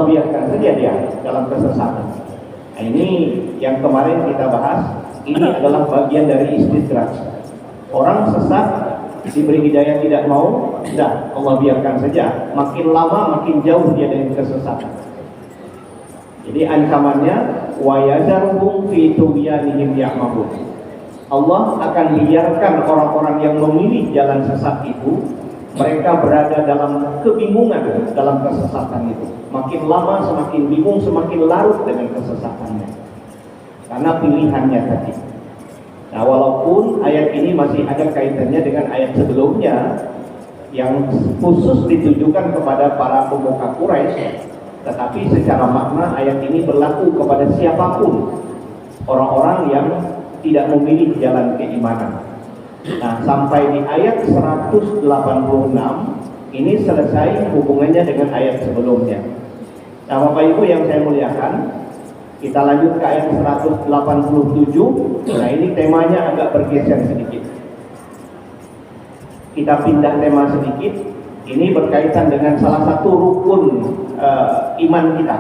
biarkan saja dia dalam kesesatan. Nah, ini yang kemarin kita bahas, ini adalah bagian dari istidraj. Orang sesat diberi hidayah tidak mau, sudah Allah biarkan saja. Makin lama makin jauh dia dari kesesatan. Jadi ancamannya wa yazarhum fi tughyanihim ya'mahun. Allah akan biarkan orang-orang yang memilih jalan sesat itu, mereka berada dalam kebingungan dalam kesesatan itu. Makin lama semakin bingung, semakin larut dengan kesesatannya. Karena pilihannya tadi. Nah, walaupun ayat ini masih ada kaitannya dengan ayat sebelumnya yang khusus ditujukan kepada para pemuka Quraisy, tetapi secara makna ayat ini berlaku kepada siapapun orang-orang yang tidak memilih jalan keimanan. Nah, sampai di ayat 186 ini selesai hubungannya dengan ayat sebelumnya. Nah, Bapak Ibu yang saya muliakan, kita lanjut ke ayat 187. Nah, ini temanya agak bergeser sedikit. Kita pindah tema sedikit. Ini berkaitan dengan salah satu rukun iman kita.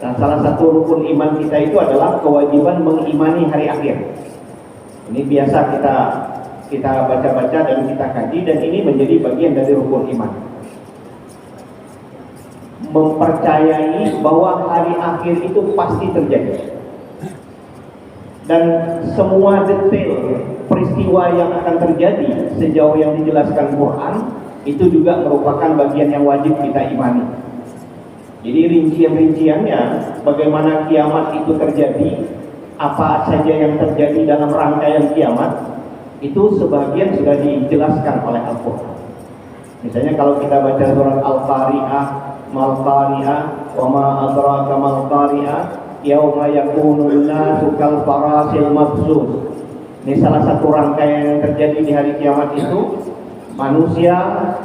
Nah, salah satu rukun iman kita itu adalah kewajiban mengimani hari akhir. Ini biasa kita baca-baca dan kita kaji, dan ini menjadi bagian dari rukun iman. Mempercayai bahwa hari akhir itu pasti terjadi, dan semua detail peristiwa yang akan terjadi sejauh yang dijelaskan Quran itu juga merupakan bagian yang wajib kita imani. Jadi rincian-rinciannya, bagaimana kiamat itu terjadi, apa saja yang terjadi dalam rangkaian kiamat, itu sebagian sudah dijelaskan oleh Al-Quran. Misalnya kalau kita baca surat Al-Qari'ah, Mal-Qari'ah, wa ma adraka mal-Qari'ah, yauma yakunun nasu kal farasil mabsus. Ini salah satu rangkaian yang terjadi di hari kiamat itu. Manusia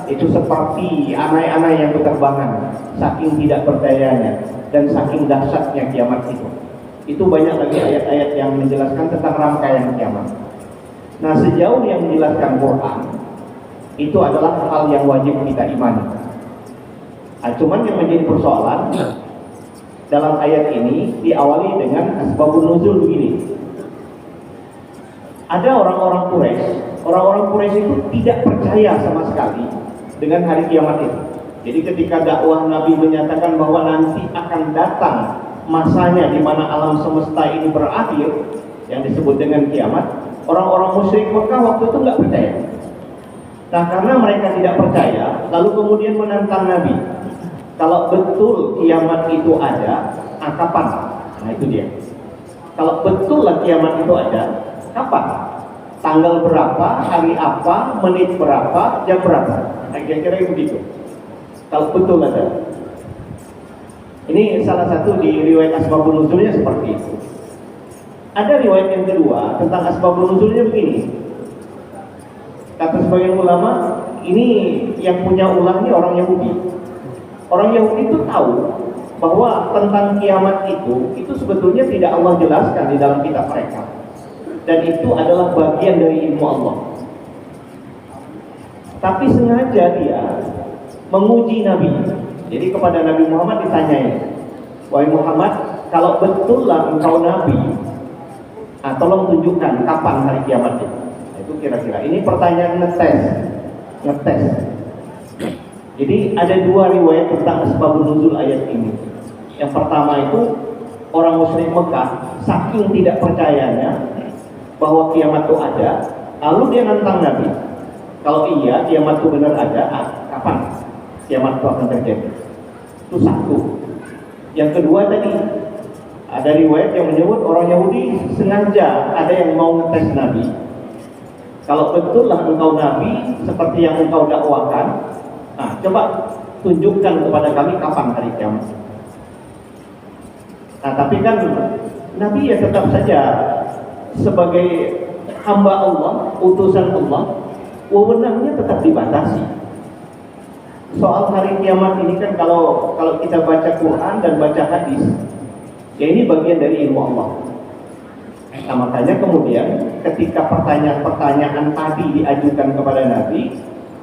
itu seperti anai-anai yang berterbangan, saking tidak berdayanya dan saking dahsyatnya kiamat itu. Itu banyak lagi ayat-ayat yang menjelaskan tentang rangkaian kiamat. Nah, sejauh yang menjelaskan Quran, itu adalah hal yang wajib kita imani. Nah, cuman yang menjadi persoalan dalam ayat ini diawali dengan asbabun nuzul begini. Ada orang-orang Quraisy itu tidak percaya sama sekali dengan hari kiamat itu. Jadi ketika dakwah Nabi menyatakan bahwa nanti akan datang masanya di mana alam semesta ini berakhir, yang disebut dengan kiamat, orang-orang musyrik Mekah waktu itu nggak percaya. Nah, karena mereka tidak percaya, lalu kemudian menantang Nabi. Kalau betul kiamat itu ada, kapan? Nah, itu dia. Kalau betul lah kiamat itu ada, kapan? Tanggal berapa, hari apa, menit berapa, jam berapa? Nah, kira-kira begitu. Kalau betul ada. Ini salah satu di riwayat asbabun nuzulnya seperti itu. Ada riwayat yang kedua tentang asbabun nuzulnya begini. Kata sebagian ulama, ini yang punya ulah ini orang Yahudi. Orang Yahudi itu tahu bahwa tentang kiamat itu sebetulnya tidak Allah jelaskan di dalam kitab mereka. Dan itu adalah bagian dari ilmu Allah. Tapi sengaja dia menguji Nabi. Jadi kepada Nabi Muhammad ditanyai, wahai Muhammad, kalau betullah engkau Nabi, tolong tunjukkan kapan hari kiamat itu. Itu kira-kira. Ini pertanyaan ngetes. Jadi ada dua riwayat tentang asbabun nuzul ayat ini. Yang pertama itu orang musyrik Mekah saking tidak percayanya bahwa kiamat itu ada, lalu dia nantang Nabi. Kalau iya kiamat itu benar ada, kapan kiamat itu akan terjadi? Itu satu. Yang kedua tadi ada riwayat yang menyebut orang Yahudi sengaja ada yang mau ngetes Nabi. Kalau betullah engkau Nabi seperti yang engkau dakwakan, coba tunjukkan kepada kami kapan hari kiamat. Nah, tapi kan Nabi ya tetap saja sebagai hamba Allah, utusan Allah, wewenangnya tetap dibatasi. Soal hari kiamat ini kan kalau kita baca Quran dan baca hadis, ya ini bagian dari ilmu Allah. Nah, makanya kemudian ketika pertanyaan tadi diajukan kepada Nabi,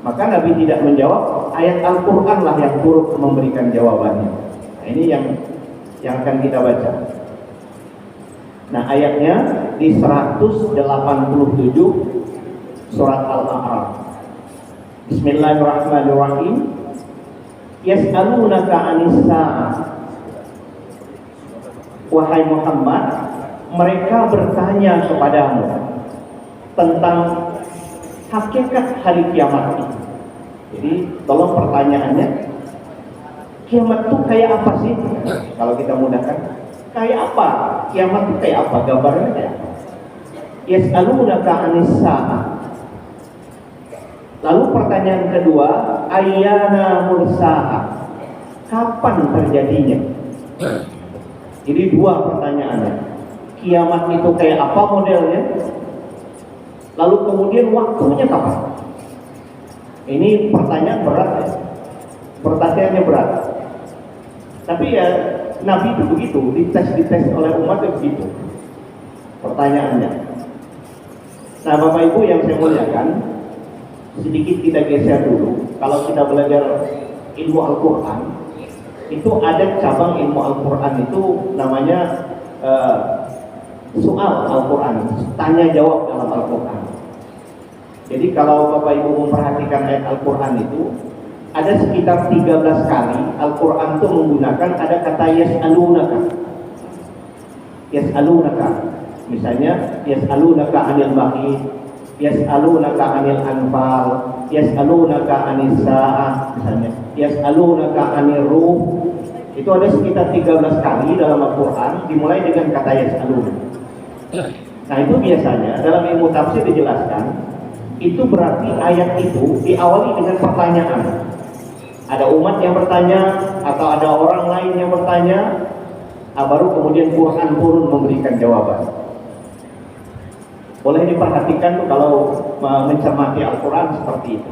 maka Nabi tidak menjawab, ayat Al-Quran lah yang turut memberikan jawabannya. Nah, ini yang akan kita baca. Nah, ayatnya di 187 surat Al-A'raf. Bismillahirrahmanirrahim. Yas'alunaka 'anis sa'ah. Wahai Muhammad, mereka bertanya kepadamu tentang hakikat hari kiamat ini. Jadi, tolong pertanyaannya, kiamat itu kayak apa sih? Kalau kita mudahkan, kayak apa? Kiamat itu kayak apa? Gambarnya kayak apa? Yas'alunaka 'anis sa'ah. Lalu pertanyaan kedua, ayyana mursaha. Kapan terjadinya? Jadi dua pertanyaannya. Kiamat itu kayak apa modelnya? Lalu kemudian waktunya kapan? Ini pertanyaan berat ya. Pertanyaannya berat. Tapi ya Nabi itu begitu, dites oleh umat itu begitu. Pertanyaannya. Nah, Bapak Ibu yang saya muliakan, sedikit kita geser dulu. Kalau kita belajar ilmu Al-Quran, itu ada cabang ilmu Al-Quran itu namanya soal Al-Quran, tanya jawab dalam Al-Quran. Jadi kalau Bapak Ibu memperhatikan ayat Al-Quran itu, ada sekitar 13 kali Al-Quran itu menggunakan ada kata yas'alunaka. Yas'alunaka. Misalnya yas'alunaka 'anil mahid, yas'alunaka 'anil anfal, yas'alunaka 'anis sa'ah, misalnya yas'alunaka 'anil ruh. Itu ada sekitar 13 kali dalam Al-Quran dimulai dengan kata yas'alun. Nah, itu biasanya dalam ilmu tafsir dijelaskan, itu berarti ayat itu diawali dengan pertanyaan. Ada umat yang bertanya atau ada orang lain yang bertanya, baru kemudian Quran turun memberikan jawaban. Boleh diperhatikan tuh kalau mencermati Al-Quran seperti itu.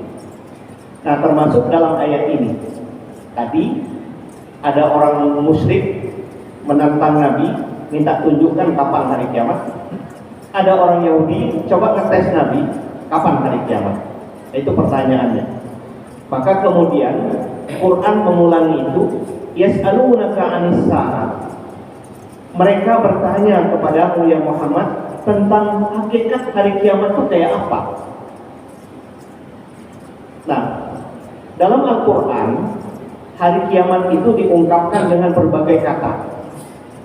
Nah, termasuk dalam ayat ini. Tadi ada orang musyrik menantang Nabi, minta tunjukkan kapan hari kiamat. Ada orang Yahudi coba ngetes Nabi, kapan hari kiamat? Itu pertanyaannya. Maka kemudian Quran mengulangi itu, yas'alunaka 'anis sa'ah. Mereka bertanya kepadamu ya Muhammad tentang hakikat hari kiamat itu kayak apa. Nah, dalam Al-Quran hari kiamat itu diungkapkan dengan berbagai kata.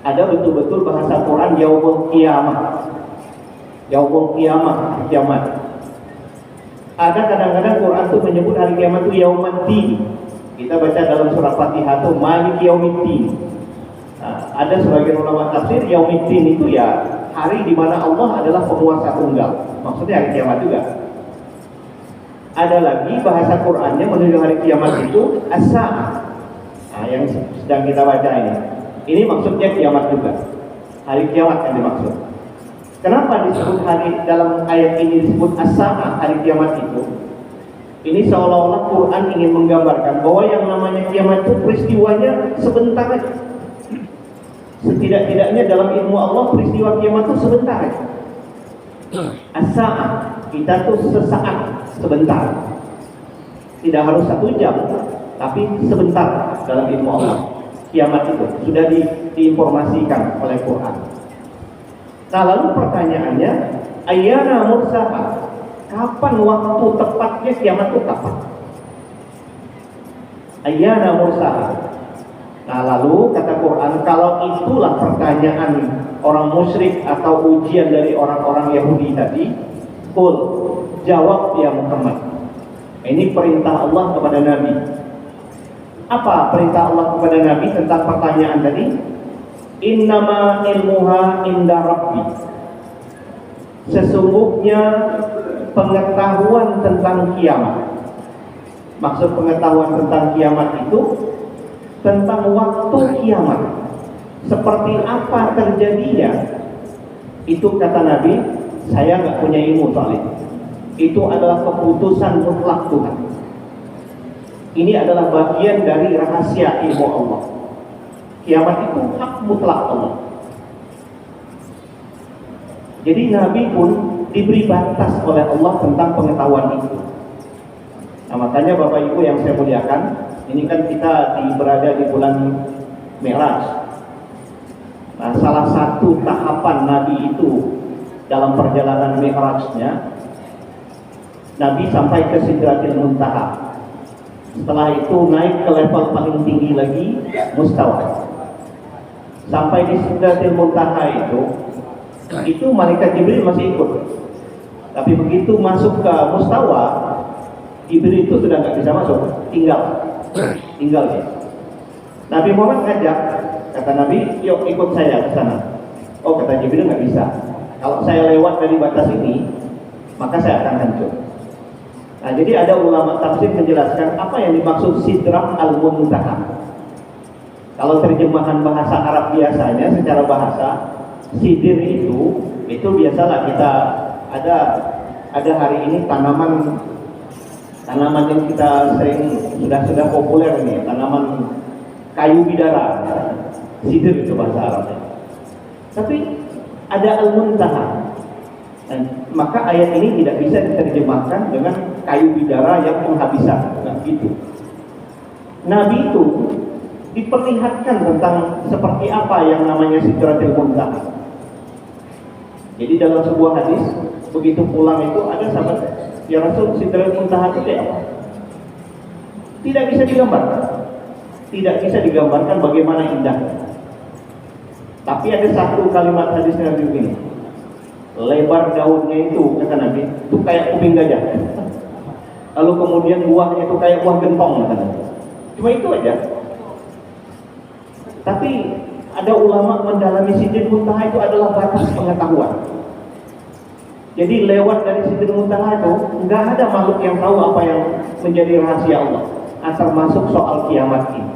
Ada betul-betul bahasa Quran yaumul qiyamah. Yaumul qiyamah, kiamat. Ada kadang-kadang Quran itu menyebut hari kiamat itu yaumaddin. Kita baca dalam surah Fatihah itu Maliki yaumiddin. Nah, ada sebagian ulama tafsir yaumiddin itu ya hari di mana Allah adalah penguasa tunggal. Maksudnya hari kiamat juga. Ada lagi bahasa Qur'annya menuju hari kiamat itu as-sa'ah. Nah, yang sedang kita baca ini. Ini maksudnya kiamat juga. Hari kiamat yang dimaksud. Kenapa disebut hari dalam ayat ini disebut as-sa'ah, hari kiamat itu? Ini seolah-olah Quran ingin menggambarkan bahwa yang namanya kiamat itu peristiwanya sebentar aja. Setidak-tidaknya dalam ilmu Allah peristiwa kiamat itu sebentar aja. As-sa'ah, kita tuh sesaat, sebentar. Tidak harus 1 jam, tapi sebentar dalam ilmu Allah. Kiamat itu sudah diinformasikan oleh Quran. Nah, lalu pertanyaannya, ayyana mursaha? Kapan waktu tepatnya kiamat itu kapan? Ayyana mursaha? Nah, lalu kata Quran, kalau itulah pertanyaan orang musyrik atau ujian dari orang-orang Yahudi tadi, qul, jawab ya Muhammad. Ini perintah Allah kepada Nabi. Apa perintah Allah kepada Nabi tentang pertanyaan tadi? Innama ilmuha inda Rabbi. Sesungguhnya pengetahuan tentang kiamat. Maksud pengetahuan tentang kiamat itu tentang waktu kiamat. Seperti apa terjadinya? Itu kata Nabi, saya nggak punya ilmu soal itu. Itu adalah keputusan mutlak Tuhan. Ini adalah bagian dari rahasia ilmu Allah. Kiamat itu hak mutlak Allah. Jadi Nabi pun diberi batas oleh Allah tentang pengetahuan itu. Nah, makanya Bapak Ibu yang saya muliakan, ini kan kita berada di bulan Mi'raj. Nah, salah satu tahapan Nabi itu dalam perjalanan Mi'rajnya, Nabi sampai ke Sidratil Muntaha. Setelah itu naik ke level paling tinggi lagi, Mustawa. Sampai di Sidratil Muntaha itu malaikat Jibril masih ikut. Tapi begitu masuk ke Mustawa, Jibril itu sudah nggak bisa masuk, tinggal dia. Nabi Muhammad ngajak, kata Nabi, yuk ikut saya ke sana. Oh, kata Jibril, nggak bisa. Kalau saya lewat dari batas ini, maka saya akan hancur. Nah, jadi ada ulama tafsir menjelaskan apa yang dimaksud Sidrah al-Muntaha. Kalau terjemahan bahasa Arab biasanya, secara bahasa, sidir itu biasalah kita ada hari ini tanaman yang kita sering sudah populer ini, tanaman kayu bidara, sidir itu bahasa Arabnya. Tapi ada al-Muntaha. Dan maka ayat ini tidak bisa diterjemahkan dengan kayu bidara yang penghabisan, nggak gitu. Nabi itu diperlihatkan tentang seperti apa yang namanya Sidratil Muntaha. Jadi dalam sebuah hadis, begitu pulang itu ada sahabat, ya Rasul, Sidratil Muntaha itu apa? Tidak bisa digambarkan. Tidak bisa digambarkan bagaimana indahnya. Tapi ada satu kalimat hadis Nabi begini, lebar daunnya itu, kata Nabi, itu kayak kuping gajah. Lalu kemudian buahnya itu kayak buah gentong, kata Nabi. Cuma itu aja. Tapi ada ulama mendalami Sidratil Muntaha itu adalah batas pengetahuan. Jadi lewat dari Sidratil Muntaha itu nggak ada makhluk yang tahu apa yang menjadi rahasia Allah, termasuk soal kiamat ini.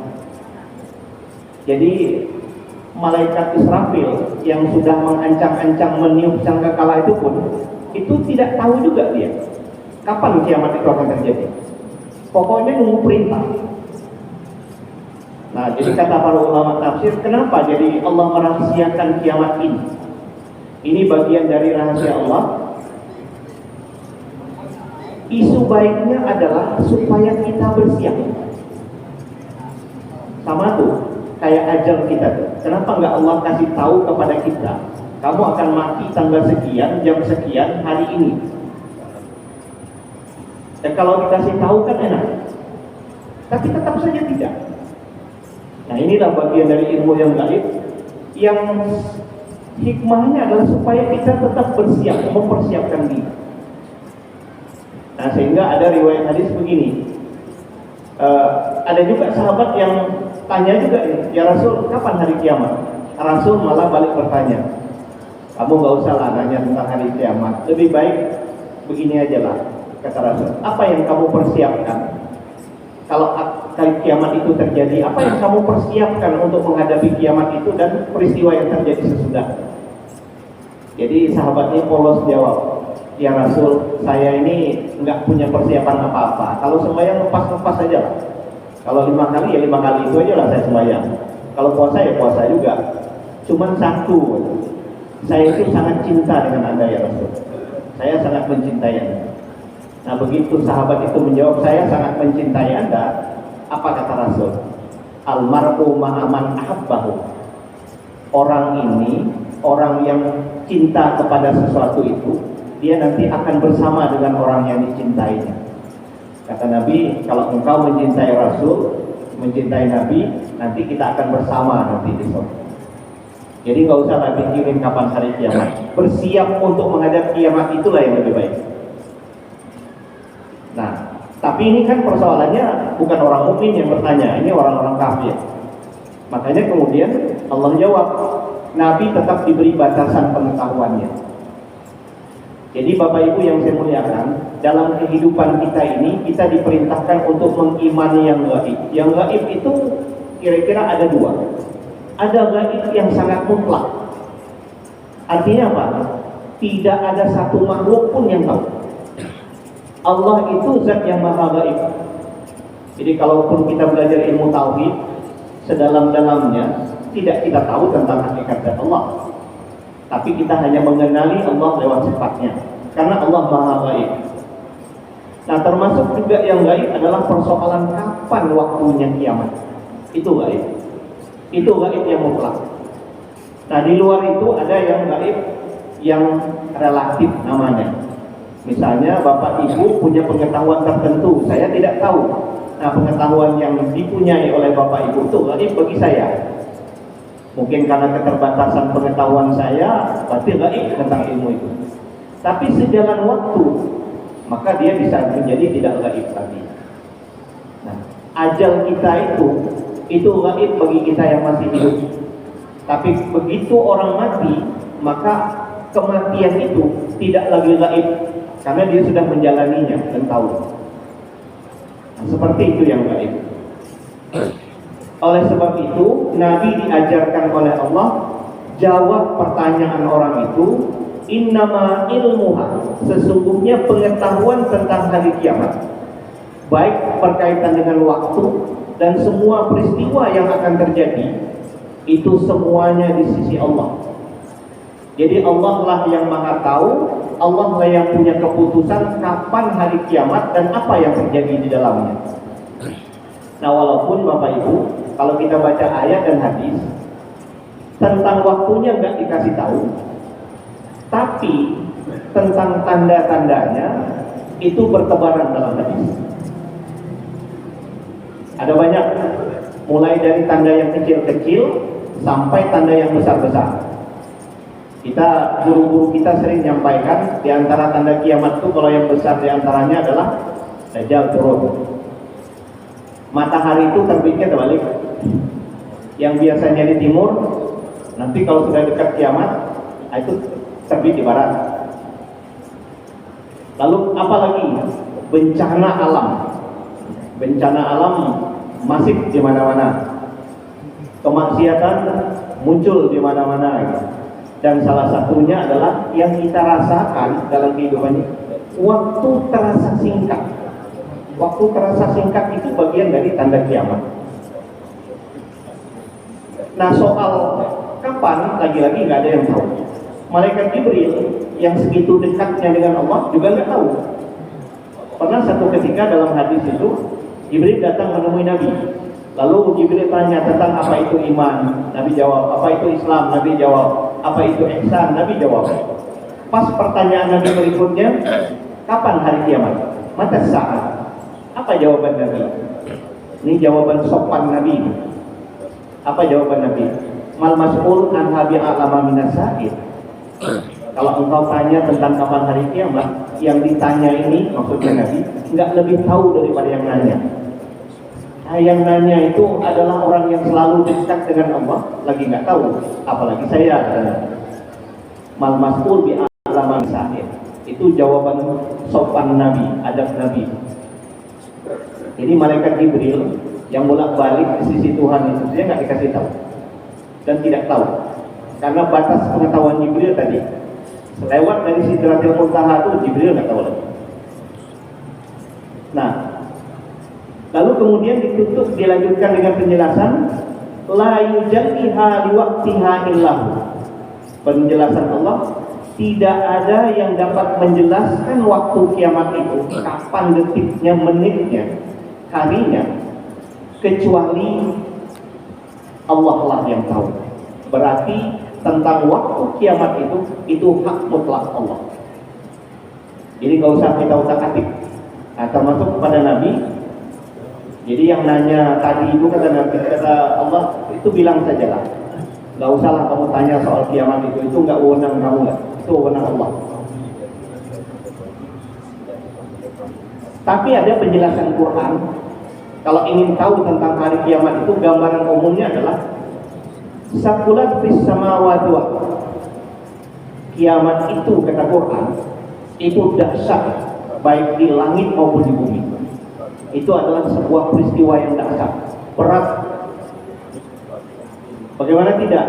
Jadi malaikat Israfil yang sudah mengancang-ancang meniup sangkakala itu pun itu tidak tahu juga dia kapan kiamat itu akan terjadi. Pokoknya nunggu perintah. Nah, jadi kata para ulama tafsir, kenapa jadi Allah merahasiakan kiamat ini? Ini bagian dari rahasia Allah. Isu baiknya adalah supaya kita bersiap. Sama tuh, kayak ajal kita tuh. Kenapa nggak Allah kasih tahu kepada kita, kamu akan mati tanggal sekian, jam sekian, hari ini? Dan kalau dikasih tahu kan enak. Tapi tetap saja tidak. Nah, inilah bagian dari ilmu yang gaib, yang hikmahnya adalah supaya kita tetap bersiap, mempersiapkan diri. Nah, sehingga ada riwayat hadis begini, ada juga sahabat yang tanya juga, ya Rasul, kapan hari kiamat? Rasul malah balik bertanya, kamu nggak usah lah nanya tentang hari kiamat, lebih baik begini aja lah, kata Rasul, apa yang kamu persiapkan kalau kali kiamat itu terjadi? Apa yang kamu persiapkan untuk menghadapi kiamat itu dan peristiwa yang terjadi sesudah? Jadi sahabatnya polos jawab, ya Rasul, saya ini nggak punya persiapan apa-apa. Kalau sembahyang lepas-lepas saja lah. Kalau 5 kali ya 5 kali itu aja lah saya sembahyang. Kalau puasa ya puasa juga. Cuman satu, saya itu sangat cinta dengan Anda ya Rasul. Saya sangat mencintai Anda. Nah, begitu sahabat itu menjawab, saya sangat mencintai Anda, apa kata Rasul? Almar'u ma'aman ahabbahu. Orang ini, orang yang cinta kepada sesuatu itu, dia nanti akan bersama dengan orang yang dicintainya. Kata Nabi, kalau engkau mencintai Rasul, mencintai Nabi, nanti kita akan bersama nanti di sana. Jadi nggak usah lagi pikirin kapan hari kiamat. Bersiap untuk menghadapi kiamat itulah yang lebih baik. Nah, tapi ini kan persoalannya bukan orang mukmin yang bertanya, ini orang-orang kafir. Makanya kemudian Allah jawab, Nabi tetap diberi batasan pengetahuannya. Jadi Bapak Ibu yang saya muliakan, dalam kehidupan kita ini, kita diperintahkan untuk mengimani yang gaib. Yang gaib itu kira-kira ada dua. Ada gaib yang sangat mutlak. Artinya apa? Tidak ada satu makhluk pun yang tahu. Allah itu zat yang maha gaib. Jadi kalaupun kita belajar ilmu tauhid sedalam-dalamnya, tidak kita tahu tentang hakikat zat Allah. Tapi kita hanya mengenali Allah lewat sifatnya, karena Allah maha gaib. Nah, termasuk juga yang gaib adalah persoalan kapan waktunya kiamat. Itu gaib. Itu gaib yang mutlak. Nah, di luar itu ada yang gaib yang relatif namanya. Misalnya Bapak Ibu punya pengetahuan tertentu, saya tidak tahu. Nah, pengetahuan yang dipunyai oleh Bapak Ibu itu gaib bagi saya. Mungkin karena keterbatasan pengetahuan saya, berarti gaib tentang ilmu itu. Tapi sejalan waktu, maka dia bisa menjadi tidak gaib lagi. Nah, ajal kita itu gaib bagi kita yang masih hidup. Tapi begitu orang mati, maka kematian itu tidak lagi gaib, karena dia sudah menjalaninya dan tahu. Nah, seperti itu yang gaib. Oleh sebab itu, Nabi diajarkan oleh Allah jawab pertanyaan orang itu, innama ilmuha, sesungguhnya pengetahuan tentang hari kiamat, baik berkaitan dengan waktu dan semua peristiwa yang akan terjadi, itu semuanya di sisi Allah. Jadi Allah lah yang maha tahu, Allah lah yang punya keputusan kapan hari kiamat dan apa yang terjadi di dalamnya. Nah, walaupun Bapak Ibu, kalau kita baca ayat dan hadis tentang waktunya nggak dikasih tahu, tapi tentang tanda-tandanya itu bertebaran dalam hadis. Ada banyak, mulai dari tanda yang kecil-kecil sampai tanda yang besar-besar. Kita, guru-guru kita sering menyampaikan di antara tanda kiamat itu, kalau yang besar di antaranya adalah Dajjal turun. Matahari itu terbitnya terbalik. Yang biasanya di timur, nanti kalau sudah dekat kiamat, itu terbit di barat. Lalu apa lagi? Bencana alam. Bencana alam masif di mana-mana. Kemaksiatan muncul di mana-mana. Dan salah satunya adalah yang kita rasakan dalam kehidupan ini, waktu terasa singkat. Waktu terasa singkat itu bagian dari tanda kiamat. Nah, soal kapan, lagi-lagi nggak ada yang tahu. Malaikat Jibril yang segitu dekatnya dengan Allah juga nggak tahu. Pernah satu ketika dalam hadis itu, Jibril datang menemui Nabi. Lalu Jibril tanya tentang apa itu iman. Nabi jawab. Apa itu Islam? Nabi jawab. Apa itu ihsan? Nabi jawab. Pas pertanyaan Nabi berikutnya, kapan hari kiamat? Mata saat. Apa jawaban Nabi? Ini jawaban sopan Nabi. Apa jawaban Nabi? Mal mas'ul an habi alama minas sa'id. Kalau engkau tanya tentang kapan hari kiamat, yang ditanya ini, maksudnya Nabi, nggak lebih tahu daripada yang nanya. Nah, yang nanya itu adalah orang yang selalu dekat dengan Allah, lagi nggak tahu, apalagi saya. Mal mas'ul bi alama minas sa'id. Itu jawaban sopan Nabi, adab Nabi. Jadi malaikat Jibril yang bolak-balik di sisi Tuhan itu dia nggak dikasih tahu dan tidak tahu, karena batas pengetahuan Jibril tadi lewat dari Sidratil Muntaha itu Jibril nggak tahu lagi. Nah, lalu kemudian ditutup, dilanjutkan dengan penjelasan la yujalliha liwaqtiha illahu. Penjelasan Allah, tidak ada yang dapat menjelaskan waktu kiamat itu, kapan detiknya, menitnya, harinya, kecuali Allah lah yang tahu. Berarti tentang waktu kiamat itu hak mutlak Allah. Jadi nggak usah kita utak-atik. Nah, termasuk kepada Nabi. Jadi yang nanya tadi itu kata Nabi, kata Allah, itu bilang sajalah. Nggak usahlah kamu tanya soal kiamat itu nggak wewenang kamu, nggak. Itu wewenang Allah. Tapi ada penjelasan Quran. Kalau ingin tahu tentang hari kiamat itu, gambaran umumnya adalah sakulat fis samawati wa. Kiamat itu, kata Quran, itu dahsyat baik di langit maupun di bumi. Itu adalah sebuah peristiwa yang dahsyat, berat. Bagaimana tidak?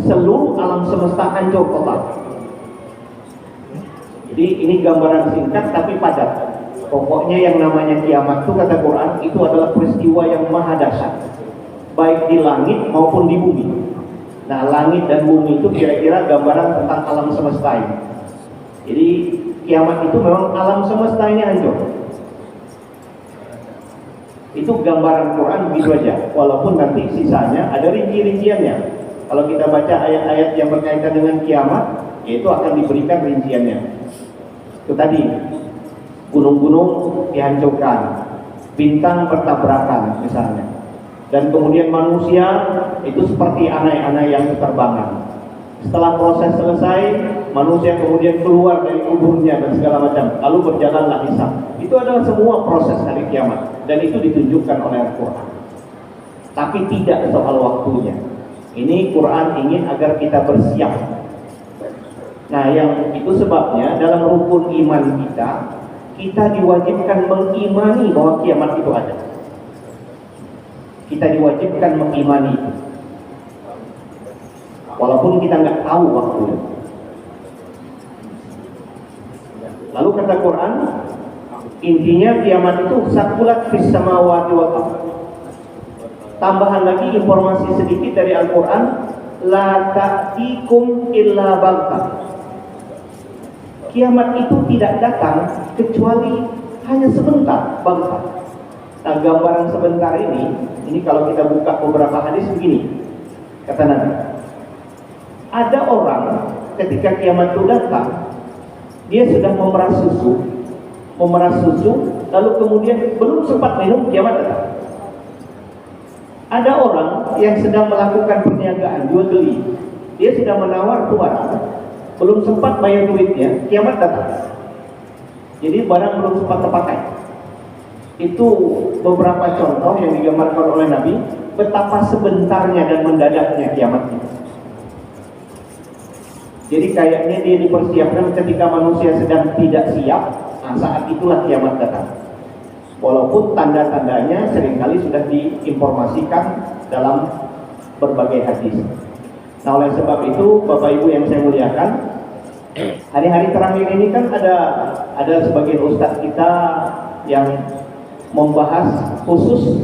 Seluruh alam semesta hancur total. Jadi ini gambaran singkat tapi padat. Pokoknya yang namanya kiamat itu, kata Quran, itu adalah peristiwa yang maha dahsyat, baik di langit maupun di bumi. Nah, langit dan bumi itu kira-kira gambaran tentang alam semesta ini. Jadi kiamat itu memang alam semesta ini hancur. Itu gambaran Quran begitu aja, walaupun nanti sisanya ada rinci-rinciannya. Kalau kita baca ayat-ayat yang berkaitan dengan kiamat, yaitu akan diberikan rinciannya. Itu tadi, gunung-gunung dihancurkan, bintang bertabrakan misalnya, dan kemudian manusia itu seperti anai-anai yang berterbangan. Setelah proses selesai, manusia kemudian keluar dari kuburnya dan segala macam, lalu berjalanlah hisab. Itu adalah semua proses hari kiamat, dan itu ditunjukkan oleh Al-Quran. Tapi tidak soal waktunya. Ini Quran ingin agar kita bersiap. Nah, yang itu sebabnya dalam rukun iman kita diwajibkan mengimani bahwa kiamat itu ada. Kita diwajibkan mengimani itu, walaupun kita nggak tahu waktunya. Lalu kata Quran, intinya kiamat itu sakulat fis samawati wal ardh. Tambahan lagi informasi sedikit dari Al-Quran, la ta'tikum illa baghtah. Kiamat itu tidak datang kecuali hanya sebentar, baghtah. Nah, gambaran sebentar ini kalau kita buka beberapa hadis begini, kata Nabi, ada orang ketika kiamat itu datang, dia sudah memerah susu, lalu kemudian belum sempat minum, kiamat datang. Ada orang yang sedang melakukan perniagaan, jual beli, dia sudah menawar barang, belum sempat bayar duitnya, kiamat datang. Jadi barang belum sempat terpakai. Itu beberapa contoh yang digambarkan oleh Nabi, betapa sebentarnya dan mendadaknya kiamat itu. Jadi kayaknya dia dipersiapkan ketika manusia sedang tidak siap, nah saat itulah kiamat datang. Walaupun tanda-tandanya seringkali sudah diinformasikan dalam berbagai hadis. Nah, oleh sebab itu, Bapak Ibu yang saya muliakan, hari-hari terakhir ini kan ada sebagian ustadz kita yang membahas khusus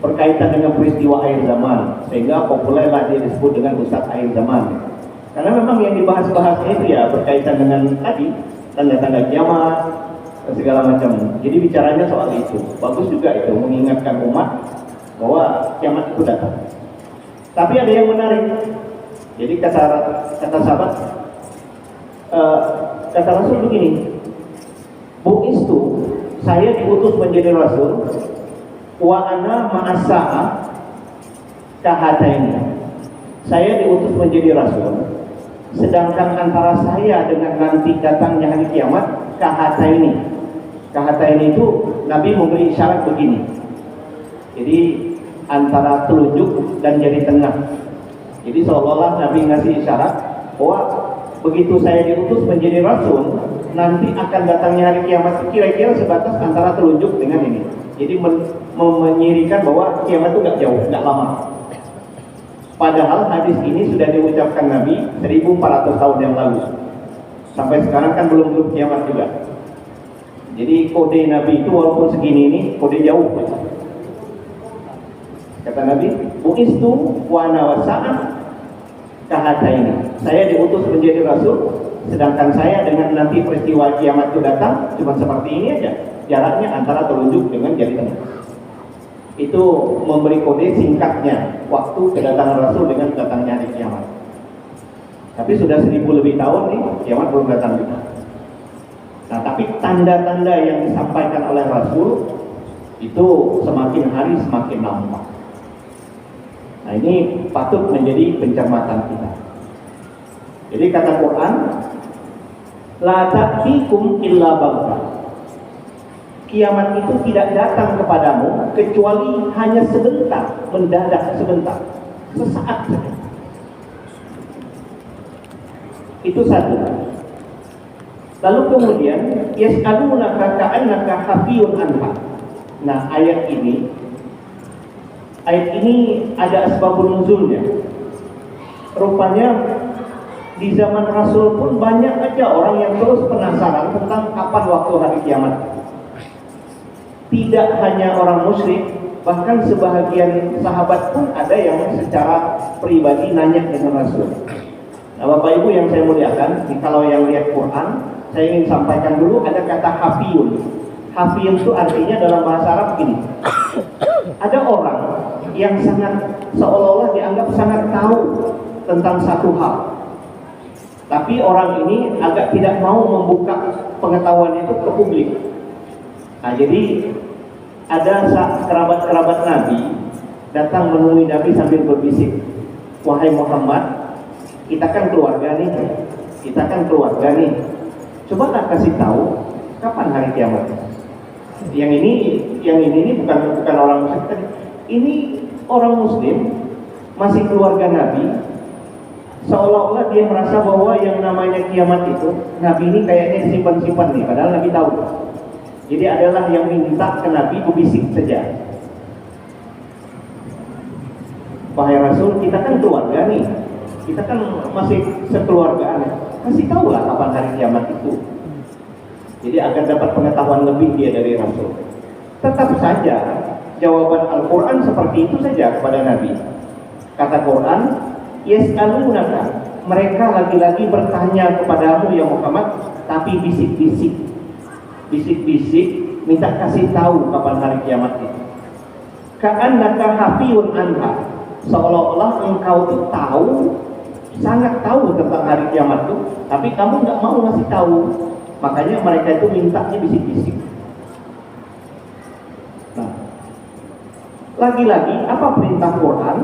berkaitan dengan peristiwa akhir zaman, sehingga populerlah dia disebut dengan ustadz akhir zaman. Karena memang yang dibahas-bahas itu ya berkaitan dengan tadi tanda-tanda kiamat, segala macam. Jadi bicaranya soal itu. Bagus juga itu mengingatkan umat bahwa kiamat itu datang. Tapi ada yang menarik. Jadi kata sahabat, kata Rasul begini, bu'istu, saya diutus menjadi Rasul, wa ana ma'asa'a kahataini. Saya diutus menjadi Rasul, sedangkan antara saya dengan nanti datangnya hari kiamat kahataini. Kahataini itu Nabi memberi isyarat begini. Jadi antara telunjuk dan jari tengah. Jadi seolah-olah Nabi ngasih isyarat bahwa begitu saya diutus menjadi Rasul, nanti akan datangnya hari kiamat kira-kira sebatas antara telunjuk dengan ini. Jadi menyirikan bahwa kiamat itu nggak jauh, nggak lama. Padahal hadis ini sudah diucapkan Nabi 1400 tahun yang lalu. Sampai sekarang kan belum kiamat juga. Jadi kode Nabi itu walaupun segini ini, kode jauh. Kata Nabi, bu'istu wa ana wasa'ah kahataini. Saya diutus menjadi Rasul, sedangkan saya dengan nanti peristiwa kiamat itu datang cuma seperti ini aja. Jaraknya antara telunjuk dengan jari tengah. Itu memberi kode singkatnya waktu kedatangan Rasul dengan datangnya hari kiamat. Tapi sudah 1000 lebih tahun nih, kiamat belum datang juga. Nah, tapi tanda-tanda yang disampaikan oleh Rasul itu semakin hari semakin nampak. Nah, ini patut menjadi pencermatan kita. Jadi kata Quran, la ta'tikum illa baghtah. Kiamat itu tidak datang kepadamu kecuali hanya sebentar, mendadak sebentar, sesaat saja. Itu satu. Lalu kemudian yas'alunaka ka'annaka hafiyun anha. Nah, ayat ini ada asbabun nuzulnya. Rupanya di zaman Rasul pun banyak aja orang yang terus penasaran tentang kapan waktu hari kiamat. Tidak hanya orang musyrik, bahkan sebahagian sahabat pun ada yang secara pribadi nanya dengan Rasul. Nah, Bapak Ibu yang saya muliakan, kalau yang lihat Quran, saya ingin sampaikan dulu ada kata hafiyun. Hafiyun itu artinya dalam bahasa Arab gini. Ada orang yang sangat seolah-olah dianggap sangat tahu tentang satu hal. Tapi orang ini agak tidak mau membuka pengetahuan itu ke publik. Nah, jadi ada kerabat-kerabat Nabi datang menemui Nabi sambil berbisik, "Wahai Muhammad, kita kan keluarga nih. Coba kasih tahu kapan hari kiamat." Yang ini bukan orang Muslim. Ini orang Muslim, masih keluarga Nabi. Seolah-olah dia merasa bahwa yang namanya kiamat itu, Nabi ini kayaknya simpan-simpan nih, padahal Nabi tahu. Jadi adalah yang minta ke Nabi berbisik saja. "Wahai Rasul, kita kan keluarga nih. Kita kan masih sekeluargaan. Kasih tahulah kapan hari kiamat itu." Jadi agar dapat pengetahuan lebih dia dari Rasul. Tetap saja jawaban Al-Quran seperti itu saja kepada Nabi. Kata Quran, "Yas'alunaka," mereka lagi-lagi bertanya kepadamu ya Muhammad, tapi bisik-bisik, minta kasih tahu kapan hari kiamat itu. "Ka'annaka hafiyun anha," seolah-olah engkau itu tahu, sangat tahu tentang hari kiamat itu, tapi kamu nggak mau ngasih tahu. Makanya mereka itu mintanya bisik-bisik. Nah, lagi-lagi apa perintah Quran?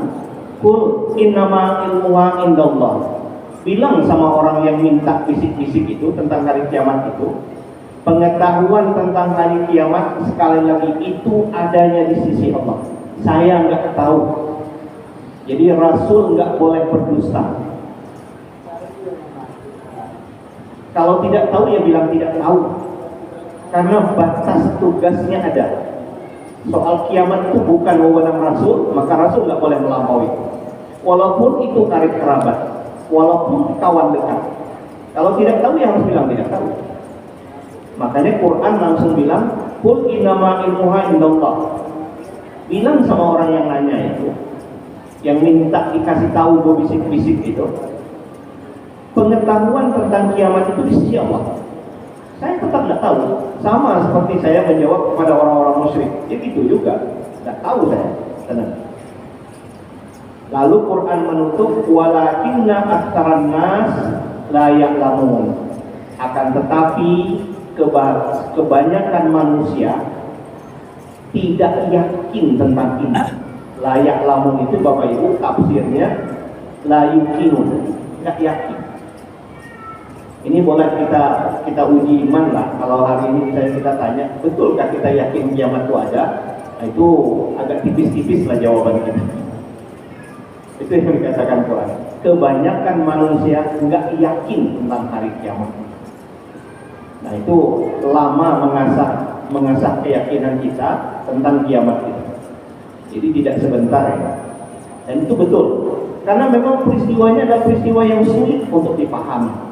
"Qul innama ilmuha indallah." Bilang sama orang yang minta bisik-bisik itu tentang hari kiamat itu, pengetahuan tentang hari kiamat sekali lagi itu adanya di sisi Allah. Saya nggak tahu. Jadi Rasul nggak boleh berdusta. Kalau tidak tahu ya bilang tidak tahu. Karena batas tugasnya ada. Soal kiamat itu bukan wewenang Rasul, maka Rasul nggak boleh melampaui. Walaupun itu karib kerabat, walaupun kawan dekat. Kalau tidak tahu ya harus bilang tidak tahu. Makanya Quran langsung bilang, "Qul innama ilmuha indallah." Bilang sama orang yang nanya itu, yang minta dikasih tahu berbisik-bisik itu, pengetahuan tentang kiamat itu di sisi Allah. Saya tetap tidak tahu. Sama seperti saya menjawab kepada orang-orang musyrik. Ya gitu juga. Tidak tahu saya. Tenang. Lalu Quran menutup, "Walakinna aktsaran nas la ya'lamun." Akan tetapi kebanyakan manusia tidak yakin tentang ini. La ya'lamun itu Bapak Ibu tafsirnya la yuqinun. Tidak yakin. Ini boleh kita uji iman lah. Kalau hari ini kita tanya, betulkah kita yakin kiamat itu ada? Nah, itu agak tipis-tipis lah jawaban kita. Itu yang dikatakan Quran. Kebanyakan manusia nggak yakin tentang hari kiamat. Nah, itu lama mengasah keyakinan kita tentang kiamat itu. Jadi tidak sebentar ya. Dan itu betul. Karena memang peristiwanya adalah peristiwa yang sulit untuk dipahami.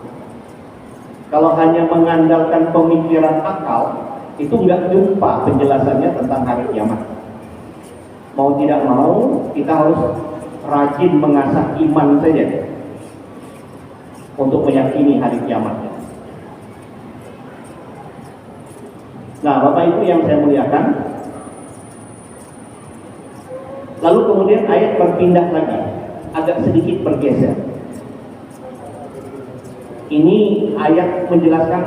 Kalau hanya mengandalkan pemikiran akal, itu nggak jumpa penjelasannya tentang hari kiamat. Mau tidak mau, kita harus rajin mengasah iman saja untuk meyakini hari kiamatnya. Nah, Bapak Ibu yang saya muliakan, lalu kemudian ayat berpindah lagi, agak sedikit bergeser. Ini ayat menjelaskan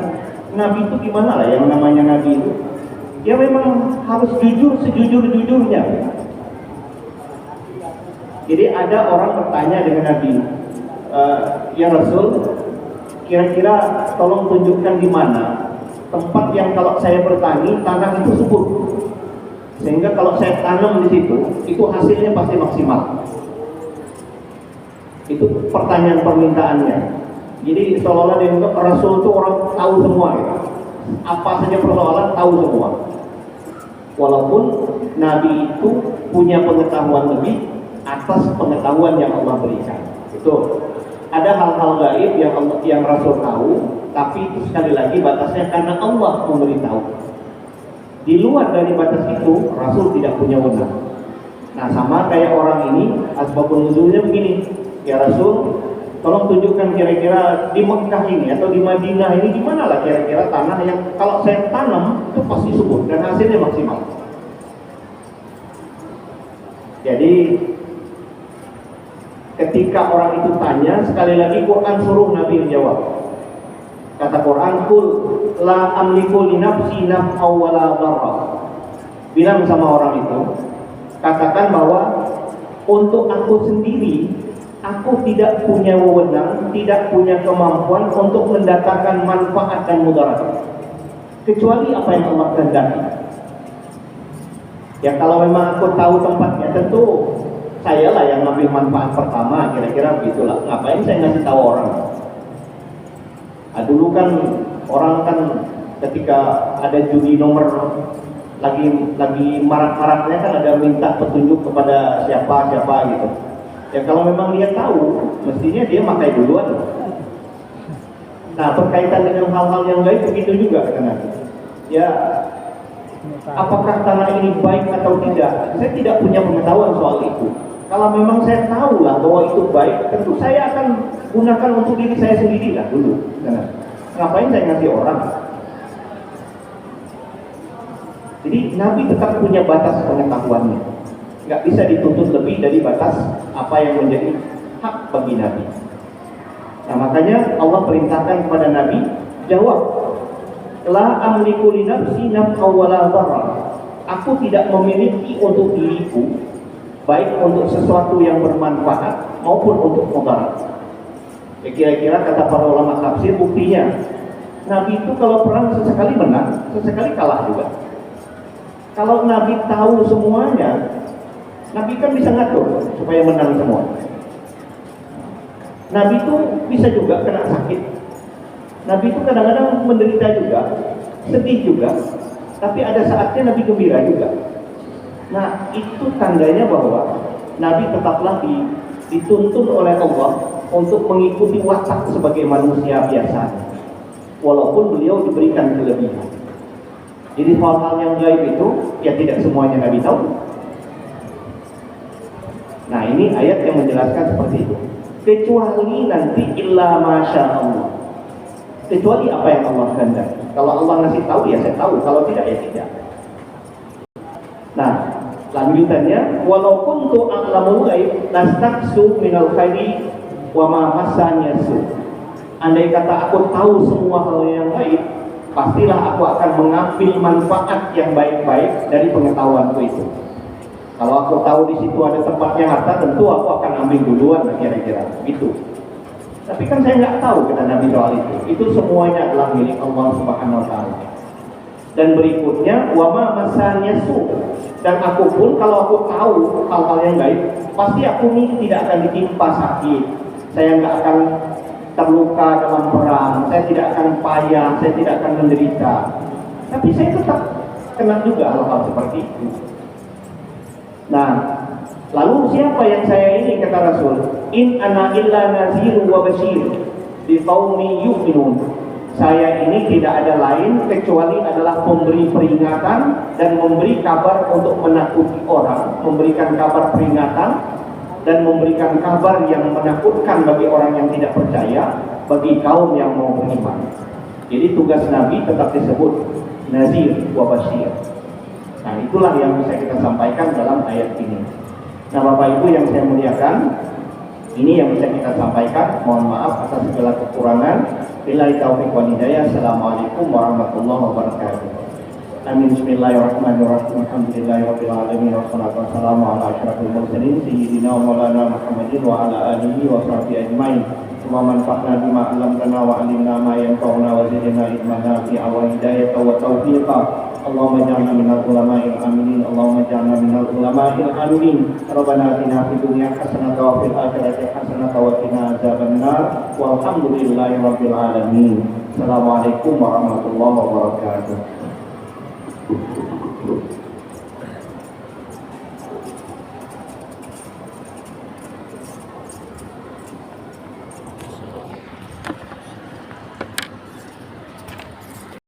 Nabi itu gimana lah, yang namanya Nabi itu. Ya memang harus jujur sejujur-jujurnya. Jadi ada orang bertanya dengan Nabi, "Ya Rasul, kira-kira tolong tunjukkan di mana tempat yang kalau saya bertani tanah itu subur, sehingga kalau saya tanam di situ itu hasilnya pasti maksimal." Itu pertanyaan permintaannya. Jadi seolah-olah dia menganggap Rasul itu orang tahu semua gitu. Apa saja persoalan tahu semua. Walaupun Nabi itu punya pengetahuan lebih atas pengetahuan yang Allah berikan. Itu ada hal-hal gaib yang Rasul tahu, tapi itu sekali lagi batasnya karena Allah memberitahu. Di luar dari batas itu Rasul tidak punya wewenang. Nah, sama kayak orang ini asbabun nuzulnya begini. "Ya Rasul, Tolong tunjukkan kira-kira di Mekah ini atau di Madinah ini gimana lah kira-kira tanah yang kalau saya tanam itu pasti subur dan hasilnya maksimal. Jadi ketika orang itu tanya, sekali lagi Quran suruh Nabi menjawab. Kata Quran, "Qul la amliku li nafsi naf'an wala dharra." Bilang sama orang itu, katakan bahwa untuk aku sendiri, aku tidak punya wewenang, tidak punya kemampuan untuk mendatangkan manfaat dan mudarat, kecuali apa yang Allah kehendaki. Ya kalau memang aku tahu tempatnya, tentu saya lah yang ngambil manfaat pertama, kira-kira begitulah. Ngapain saya ngasih tahu orang? Nah, dulu kan orang kan ketika ada judi nomor lagi marak-maraknya kan ada minta petunjuk kepada siapa gitu. Ya kalau memang dia tahu, mestinya dia pakai duluan. Nah berkaitan dengan hal-hal yang lain begitu juga kan? Ya apakah tanah ini baik atau tidak? Saya tidak punya pengetahuan soal itu. Kalau memang saya tahu lah bahwa itu baik, tentu saya akan gunakan untuk diri saya sendiri lah dulu. Nah, ngapain saya ngasih orang? Jadi Nabi tetap punya batas pengetahuannya. Nggak bisa dituntut lebih dari batas apa yang menjadi hak bagi Nabi. Nah makanya Allah perintahkan kepada Nabi, jawab, la amliku li nafsi naf'an wala dharra. Aku tidak memiliki untuk diriku, baik untuk sesuatu yang bermanfaat maupun untuk mudarat. Kira-kira kata para ulama tafsir, buktinya Nabi itu kalau perang sesekali menang, sesekali kalah juga. Kalau Nabi tahu semuanya, Nabi kan bisa ngatur supaya menang semua. Nabi itu bisa juga kena sakit. Nabi itu kadang-kadang menderita juga, sedih juga, tapi ada saatnya Nabi gembira juga. Nah itu tandanya bahwa Nabi tetaplah dituntun oleh Allah untuk mengikuti watak sebagai manusia biasa, walaupun beliau diberikan kelebihan. Jadi hal-hal yang gaib itu ya tidak semuanya Nabi tahu. Nah ini ayat yang menjelaskan seperti itu. Kecuali nanti illa masya Allah, kecuali apa yang Allah kehendaki. Kalau Allah ngasih tahu ya saya tahu, kalau tidak ya tidak. Nah lanjutannya, walaupun tu a'lamul ghaib lastaksu minal khairi wa ma masanya su. Andai kata aku tahu semua hal yang gaib, pastilah aku akan mengambil manfaat yang baik-baik dari pengetahuanku itu. Kalau aku tahu di situ ada tempatnya harta, tentu aku akan ambil duluan kira-kira gitu. Tapi kan saya nggak tahu kata Nabi soal itu. Itu semuanya adalah milik Allah Subhanahu Wa Taala. Dan berikutnya, wama masanya su. Dan aku pun kalau aku tahu hal-hal yang gaib, pasti aku ini tidak akan ditimpa sakit. Saya nggak akan terluka dalam perang. Saya tidak akan payah. Saya tidak akan menderita. Tapi saya tetap kena juga hal-hal seperti itu. Nah, lalu siapa yang saya ini kata Rasul? In ana illa nazirun wa basyir liqaumin yu'minun. Saya ini tidak ada lain kecuali adalah pemberi peringatan dan memberi kabar untuk menakuti orang, memberikan kabar peringatan dan memberikan kabar yang menakutkan bagi orang yang tidak percaya, bagi kaum yang mau beriman. Jadi tugas Nabi tetap disebut nazir wa basyir. Nah itulah yang bisa kita sampaikan dalam ayat ini. Nah Bapak Ibu yang saya muliakan, ini yang bisa kita sampaikan. Mohon maaf atas segala kekurangan. Billahi taufiq wal hidayah. Assalamualaikum warahmatullahi wabarakatuh. Amin. Bismillahirrahmanirrahim. Alhamdulillahirabbil alamin wassalatu wassalamu ala asyrafil mursalin sayyidina wa maulana Muhammadin wa ala alihi wa sahbihi ajmain. Allahumma anfa'na bima 'allamtana wa 'allimna ma yanfa'una wa zidna ilman nafi'a wa hidayatan wa taufiqa. Allahumma ja'alna minal ulama'il aminin. Allahumma ja'alna minal ulama'il aminin. Rabbana atina fid dunya hasanatan wa fil akhirati hasanatan wa qina adzabannar. Walhamdulillahi rabbil alamin. Assalamualaikum warahmatullahi wabarakatuh.